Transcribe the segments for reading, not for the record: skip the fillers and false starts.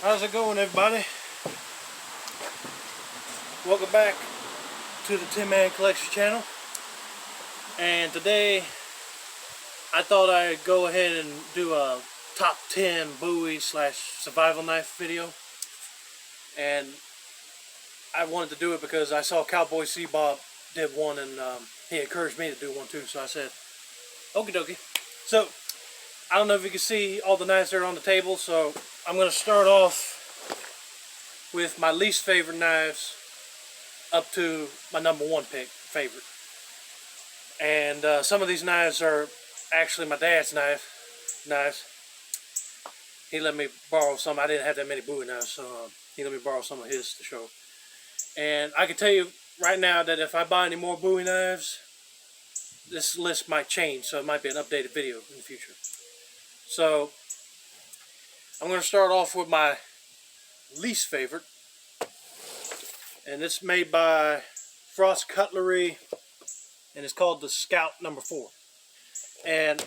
How's it going, everybody? Welcome back to the Tin Man Collection channel. And today I thought I'd go ahead and do a top 10 Bowie / survival knife video. And I wanted to do it because I saw Cowboy C-Bob did one, and he encouraged me to do one too. So I said, okie dokie. So I don't know if you can see all the knives that are on the table, so I'm going to start off with my least favorite knives up to my #1 favorite. And some of these knives are actually my dad's knives. He let me borrow some. I didn't have that many Bowie knives, so he let me borrow some of his to show. And I can tell you right now that if I buy any more Bowie knives, this list might change, so it might be an updated video in the future. So I'm going to start off with my least favorite, and it's made by Frost Cutlery, and it's called the Scout #4. And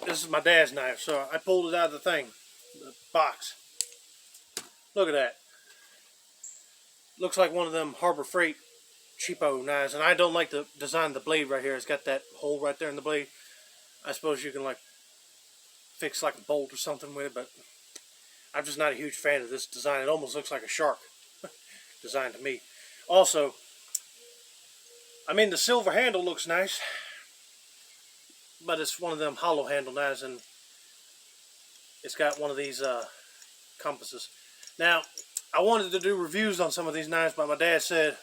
this is my dad's knife, so I pulled it out of the thing, the box. Look at that. Looks like one of them Harbor Freight cheapo knives, and I don't like the design of the blade right here. It's got that hole right there in the blade. I suppose you can like fix like a bolt or something with it, but I'm just not a huge fan of this design. It almost looks like a shark design to me. Also, I mean, the silver handle looks nice, but it's one of them hollow handle knives, and it's got one of these compasses. Now, I wanted to do reviews on some of these knives, but my dad said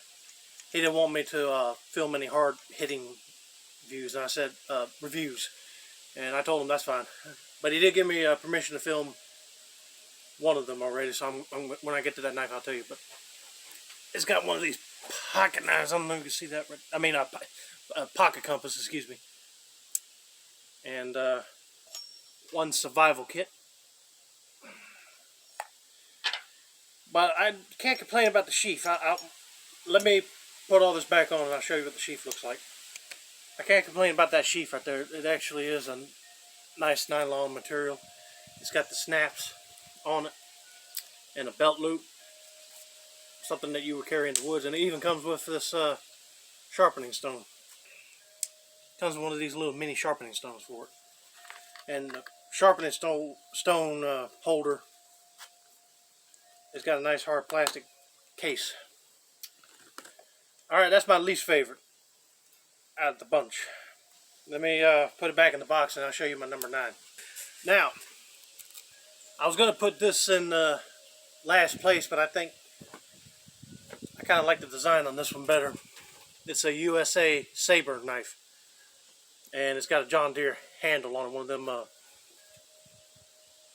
he didn't want me to film any hard hitting views, and I said reviews, and I told him that's fine. But he did give me permission to film one of them already, so when I get to that knife I'll tell you. But it's got one of these pocket knives. I don't know if you can see that. I mean a pocket compass, excuse me. And one survival kit. But I can't complain about the sheath. Let me put all this back on and I'll show you what the sheath looks like. I can't complain about that sheath right there. It actually is a nice nylon material. It's got the snaps on it and a belt loop, something that you would carry in the woods. And it even comes with this sharpening stone. Comes with one of these little mini sharpening stones for it. And the sharpening stone holder, it's got a nice hard plastic case. Alright, that's my least favorite out of the bunch. Let me put it back in the box and I'll show you my #9. Now, I was going to put this in last place, but I think I kind of like the design on this one better. It's a U.S.A. Saber knife, and it's got a John Deere handle on it. One of them, I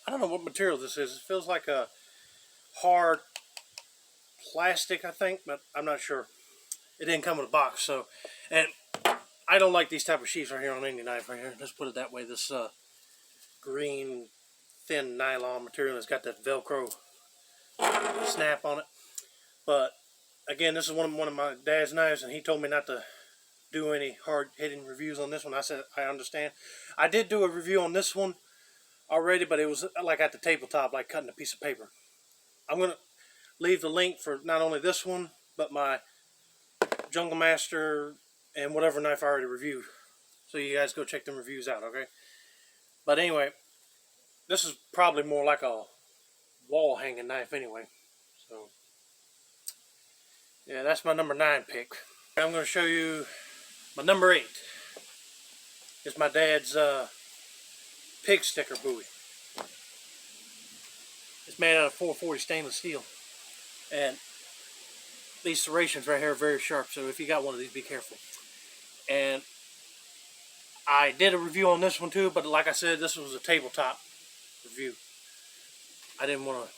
don't know what material this is. It feels like a hard plastic, I think, but I'm not sure. It didn't come in a box, so, and I don't like these type of sheaths right here on any knife right here. Let's put it that way. This green thin nylon material has got that Velcro snap on it. But again, this is one of my dad's knives, and he told me not to do any hard hitting reviews on this one. I said I understand. I did do a review on this one already, but it was like at the tabletop, like cutting a piece of paper. I'm gonna leave the link for not only this one, but my Jungle Master and whatever knife I already reviewed, so you guys go check them reviews out, okay? But anyway, this is probably more like a wall hanging knife anyway. So yeah, that's my #9 pick. I'm going to show you my #8. It's my dad's pig sticker Bowie. It's made out of 440 stainless steel, and these serrations right here are very sharp, so if you got one of these, be careful. And I did a review on this one too, but like I said, this was a tabletop review. I didn't want to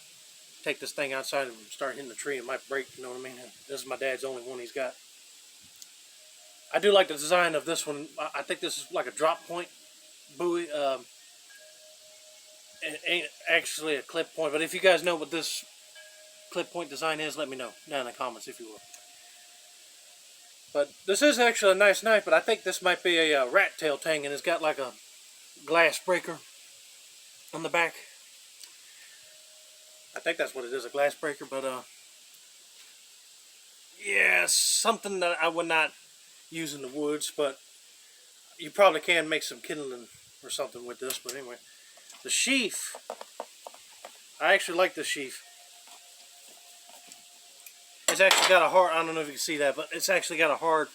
take this thing outside and start hitting the tree. It might break, you know what I mean? This is my dad's only one he's got. I do like the design of this one. I think this is like a drop point Bowie. It ain't actually a clip point, but if you guys know what this clip point design is, let me know down in the comments if you will. But this is actually a nice knife, but I think this might be a rat tail tang, and it's got like a glass breaker on the back. I think that's what it is, a glass breaker, but yeah, something that I would not use in the woods, but you probably can make some kindling or something with this. But anyway, the sheath, I actually like the sheath. It's actually got a hard, I don't know if you can see that, but it's actually got a hard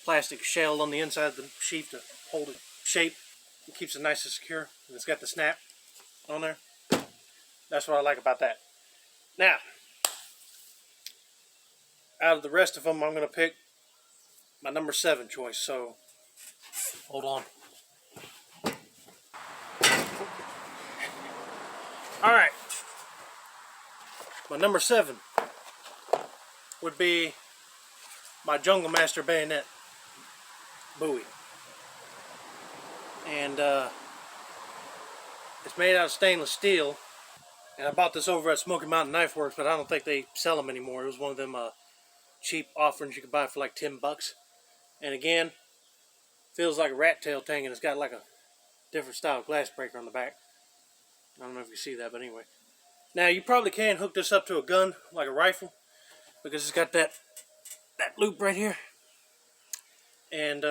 plastic shell on the inside of the sheath to hold it shape. It keeps it nice and secure, and it's got the snap on there. That's what I like about that. Now, out of the rest of them, I'm going to pick my number 7 choice. So, hold on. All right. My number 7 would be my Jungle Master Bayonet Bowie. And it's made out of stainless steel. And I bought this over at Smoky Mountain Knife Works, but I don't think they sell them anymore. It was one of them cheap offerings you could buy for like $10. And again, feels like a rat tail tang, and it's got like a different style glass breaker on the back. I don't know if you see that, but anyway. Now you probably can hook this up to a gun, like a rifle, because it's got that loop right here. And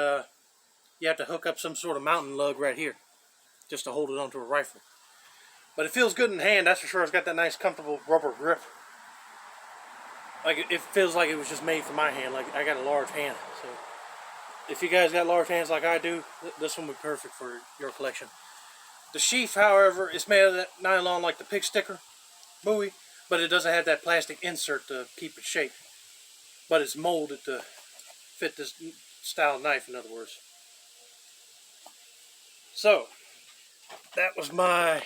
you have to hook up some sort of mountain lug right here, just to hold it onto a rifle. But it feels good in hand, that's for sure. It's got that nice, comfortable rubber grip. Like it feels like it was just made for my hand. Like I got a large hand, so if you guys got large hands like I do, this one would be perfect for your collection. The sheath, however, is made of that nylon like the pig sticker Bowie, but it doesn't have that plastic insert to keep it shaped. But it's molded to fit this style of knife, in other words. So, that was my,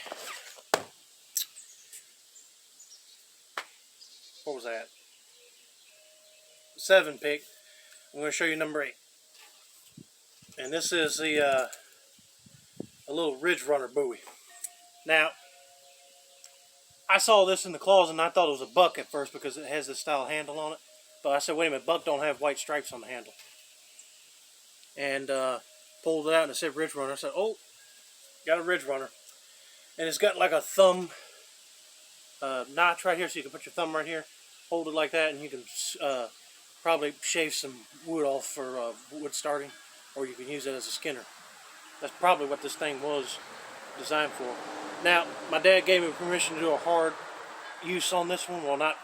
what was that? 7 pick. I'm going to show you number 8. And this is the a little Ridge Runner Bowie. Now, I saw this in the closet and I thought it was a buck at first because it has this style handle on it. But I said, wait a minute, buck don't have white stripes on the handle. And pulled it out and it said Ridge Runner. I said, oh, got a Ridge Runner. And it's got like a thumb notch right here, so you can put your thumb right here, hold it like that, and you can probably shave some wood off for wood starting, or you can use it as a skinner. That's probably what this thing was designed for. Now, my dad gave me permission to do a hard use on this one. Well, not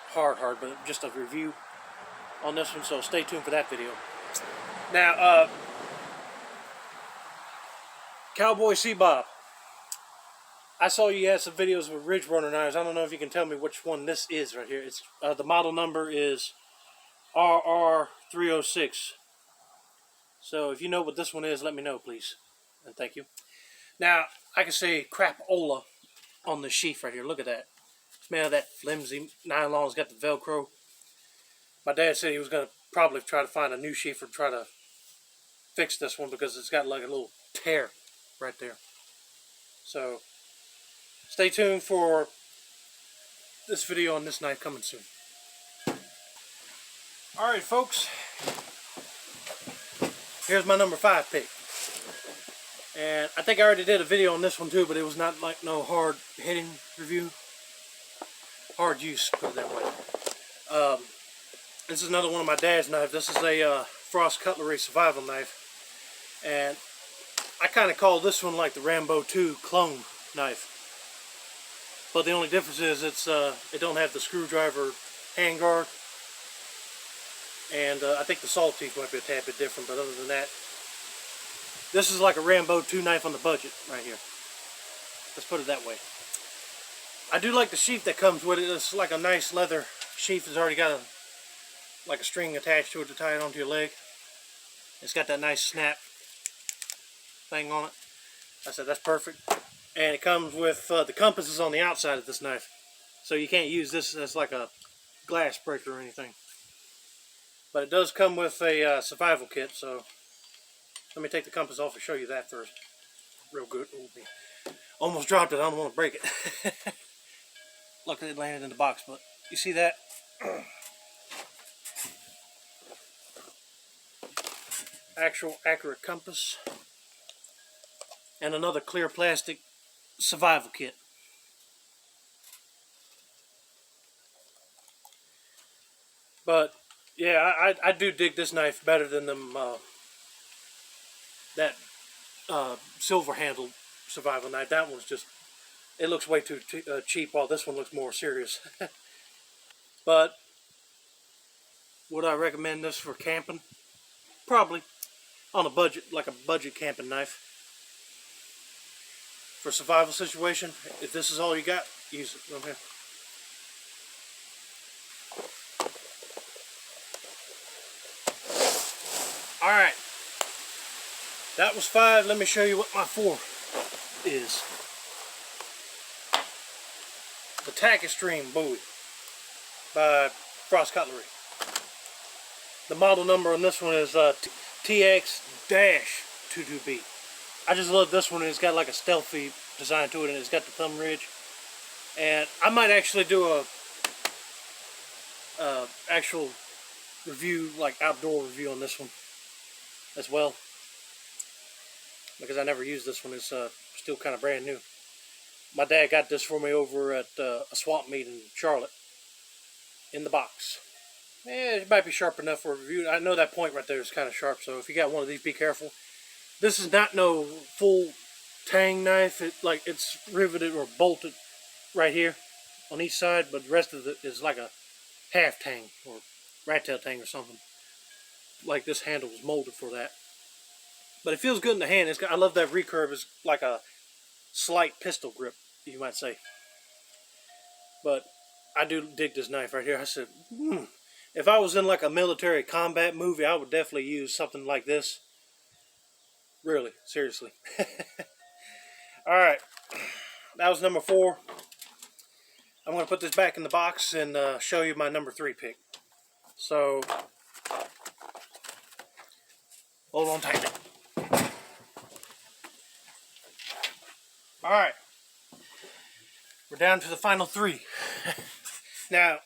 hard, but just a review on this one, so stay tuned for that video. Now, Cowboy C-Bob. I saw you had some videos with Ridge Runner knives. I don't know if you can tell me which one this is right here. It's the model number is RR306. So if you know what this one is, let me know, please. And thank you. Now, I can say crapola on the sheath right here. Look at that. It's made of that flimsy nylon. It's got the Velcro. My dad said he was going to probably try to find a new sheath or try to fix this one because it's got like a little tear right there. So, stay tuned for this video on this knife coming soon. Alright folks, here's my number 5 pick. And I think I already did a video on this one too, but it was not like no hard hitting review. Hard use, put it that way. This is another one of my dad's knives. This is a Frost Cutlery survival knife. And I kind of call this one like the Rambo 2 clone knife. But the only difference is it don't have the screwdriver handguard. And I think the saw teeth might be a tad bit different, but other than that, this is like a Rambo 2 knife on the budget right here. Let's put it that way. I do like the sheath that comes with it. It's like a nice leather sheath. It's already got like a string attached to it to tie it onto your leg. It's got that nice snap thing on it. I said that's perfect. And it comes with the compass is on the outside of this knife, so you can't use this as like a glass breaker or anything. But it does come with a survival kit, so let me take the compass off and show you that first. Real good. Almost dropped it. I don't want to break it. Luckily it landed in the box, but you see that? Actual accurate compass. And another clear plastic survival kit. But yeah, I do dig this knife better than them that silver handled survival knife. That one's just, it looks way too cheap, while this one looks more serious. But would I recommend this for camping? Probably. On a budget, like a budget camping knife. For survival situation, if this is all you got, use it. Okay. Alright. That was 5. Let me show you what my 4 is. The Tac-Extreme Bowie by Frost Cutlery. The model number on this one is TX-22B. I just love this one. It's got like a stealthy design to it, and it's got the thumb ridge. And I might actually do a actual review, like outdoor review on this one as well, because I never used this one. It's still kind of brand new. My dad got this for me over at a swamp meet in Charlotte in the box. It might be sharp enough for a review. I know that point right there is kind of sharp, so if you got one of these, be careful. This is not no full tang knife. It's riveted or bolted right here on each side, but the rest of it is like a half tang or rat tail tang or something. Like this handle was molded for that. But it feels good in the hand. I love that recurve. It's like a slight pistol grip, you might say. But I do dig this knife right here. I said, if I was in like a military combat movie, I would definitely use something like this. Really, seriously. Alright, that was number 4. I'm going to put this back in the box and show you my number 3 pick. So, hold on tight. Alright, we're down to the final 3. Now,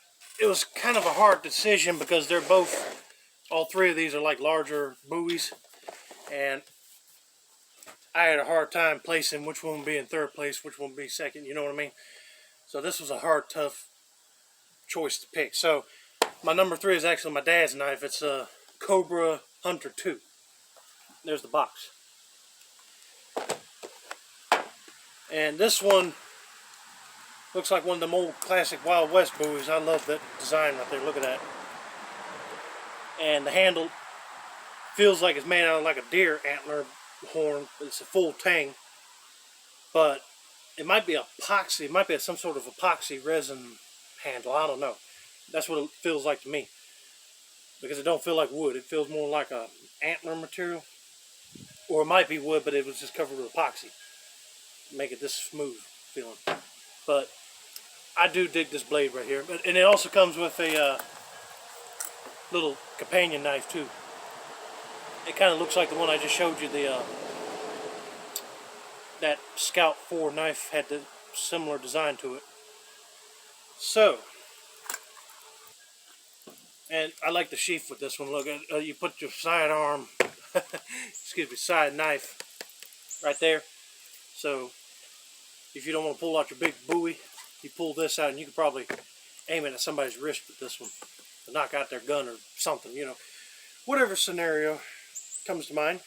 it was kind of a hard decision because they're both, all 3 of these are like larger Bowies, and I had a hard time placing which one would be in 3rd place, which one would be 2nd, you know what I mean? So this was a hard, tough choice to pick. So my number 3 is actually my dad's knife. It's a Cobra Hunter 2. There's the box. And this one looks like one of them old classic Wild West Bowies. I love that design right there. Look at that. And the handle feels like it's made out of like a deer antler horn. It's a full tang, but it might be epoxy. It might be some sort of epoxy resin handle. I don't know. That's what it feels like to me, because it don't feel like wood. It feels more like a antler material, or it might be wood, but it was just covered with epoxy, make it this smooth feeling. But I do dig this blade right here. And it also comes with a little companion knife too. It kind of looks like the one I just showed you. That Scout 4 knife had the similar design to it. So, and I like the sheath with this one. Look, you put your side arm, excuse me, side knife right there. So, if you don't want to pull out your big Bowie, you pull this out, and you can probably aim it at somebody's wrist with this one to knock out their gun or something, you know. Whatever scenario comes to mind.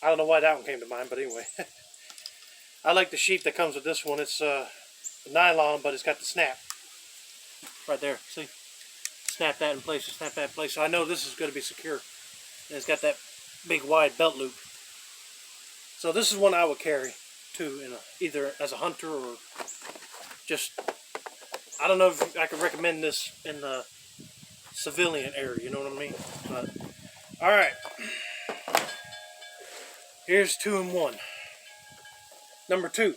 I don't know why that one came to mind, but anyway. I like the sheath that comes with this one. It's nylon, but it's got the snap right there. See? Snap that in place, snap that in place. So I know this is going to be secure. And it's got that big wide belt loop. So this is one I would carry too, either as a hunter or just, I don't know if I could recommend this in the civilian area, you know what I mean? But, alright. Here's 2 and 1. Number 2.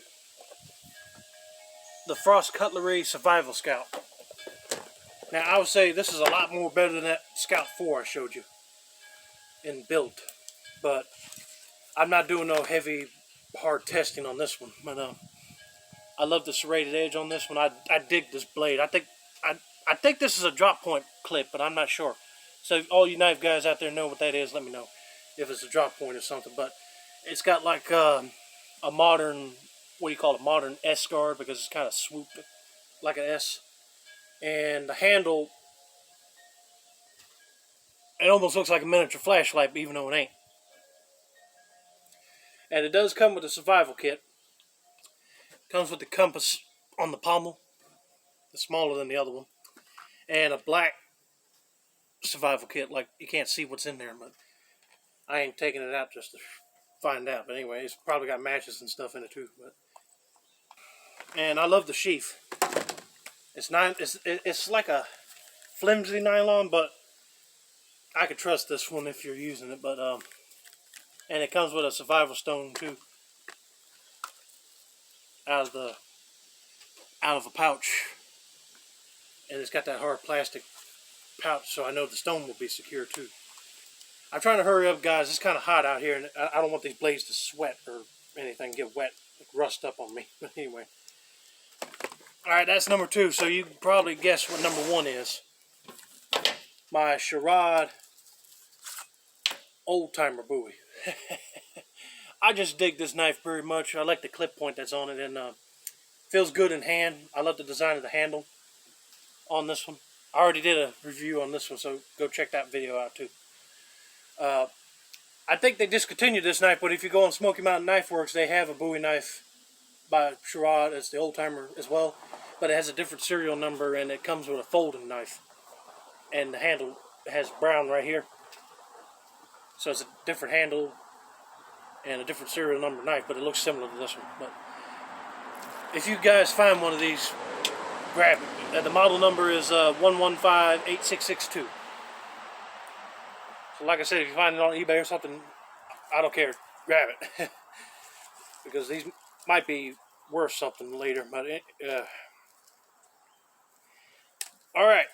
The Frost Cutlery Survival Scout. Now I would say this is a lot more better than that Scout 4 I showed you in build. But I'm not doing no heavy, hard testing on this one. But I love the serrated edge on this one. I dig this blade. I think this is a drop point clip, but I'm not sure. So if all you knife guys out there know what that is, let me know if it's a drop point or something. But it's got like a modern, what do you call it, modern S guard, because it's kind of swooped like an S. And the handle It almost looks like a miniature flashlight, even though it ain't. And it does come with a survival kit. Comes with the compass on the pommel. It's smaller than the other one. And a black survival kit. Like, you can't see what's in there, but I ain't taking it out just to find out. But anyway, it's probably got matches and stuff in it too. But and I love the sheath. It's like a flimsy nylon, but I could trust this one if you're using it. But and it comes with a survival stone too, out of a pouch, and it's got that hard plastic pouch, so I know the stone will be secure too. I'm trying to hurry up, guys. It's kind of hot out here, and I don't want these blades to sweat or anything, get wet, like rust up on me. But anyway, all right, that's number 2. So you can probably guess what number 1 is. My Schrade old timer Bowie. I just dig this knife very much. I like the clip point that's on it, and feels good in hand. I love the design of the handle on this one. I already did a review on this one, so go check that video out too. I think they discontinued this knife, but if you go on Smoky Mountain Knife Works, they have a Bowie knife by Schrade. It's the old timer as well, but it has a different serial number, and it comes with a folding knife. And the handle has brown right here, so it's a different handle and a different serial number knife, but it looks similar to this one. But if you guys find one of these, grab it. The model number is 1158662. So like I said, if you find it on eBay or something, I don't care, grab it. Because these might be worth something later. But alright,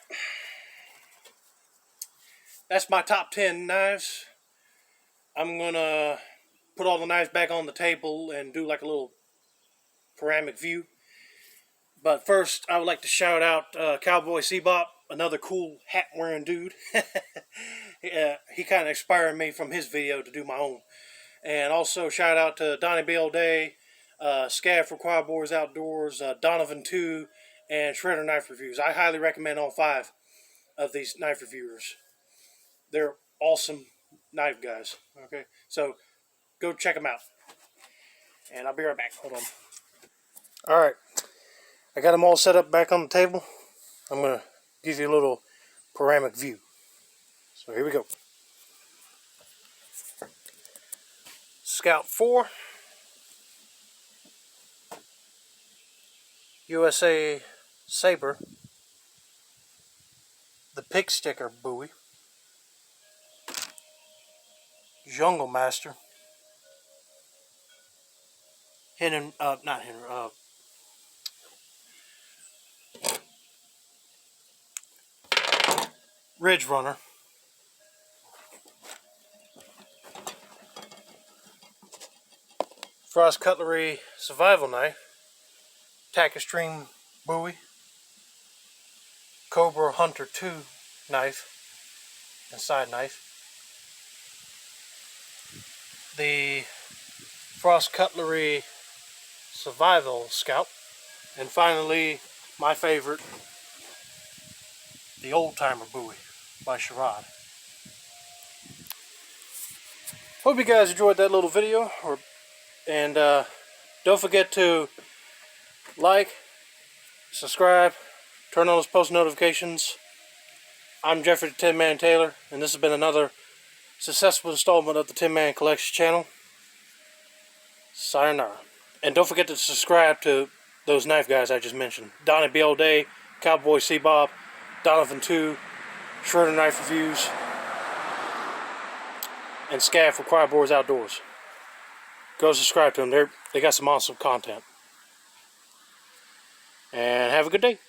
that's my top 10 knives. I'm gonna put all the knives back on the table and do like a little panoramic view. But first, I would like to shout out Cowboy Sebop, another cool hat-wearing dude. He kind of inspired me from his video to do my own. And also shout out to Donnie B. All Day, Scav for Quad Boys Outdoors, Donovan 2, and Shredder Knife Reviews. I highly recommend all 5 of these knife reviewers. They're awesome knife guys. Okay, so go check them out. And I'll be right back. Hold on. Alright, I got them all set up back on the table. I'm going to give you a little panoramic view. So here we go. Scout 4. U.S.A. Saber. The Pig Sticker Bowie. Jungle Master. Ridge Runner. Frost Cutlery Survival Knife. Tac-Extreme Bowie. Cobra Hunter 2 knife and side knife. The Frost Cutlery Survival Scout. And finally, my favorite, the Old Timer Bowie by Schrade. Hope you guys enjoyed that little video, and don't forget to like, subscribe, turn on those post notifications. I'm Jeffrey the Tin Man Taylor, and this has been another successful installment of the Tin Man Collection channel. Sayonara. And don't forget to subscribe to those knife guys I just mentioned. Donnie B. All Day, Cowboy Sebop, Donovan 2, Shredder Knife Reviews, and Scav for Quad Boys Outdoors. Go subscribe to them. They got some awesome content. And have a good day.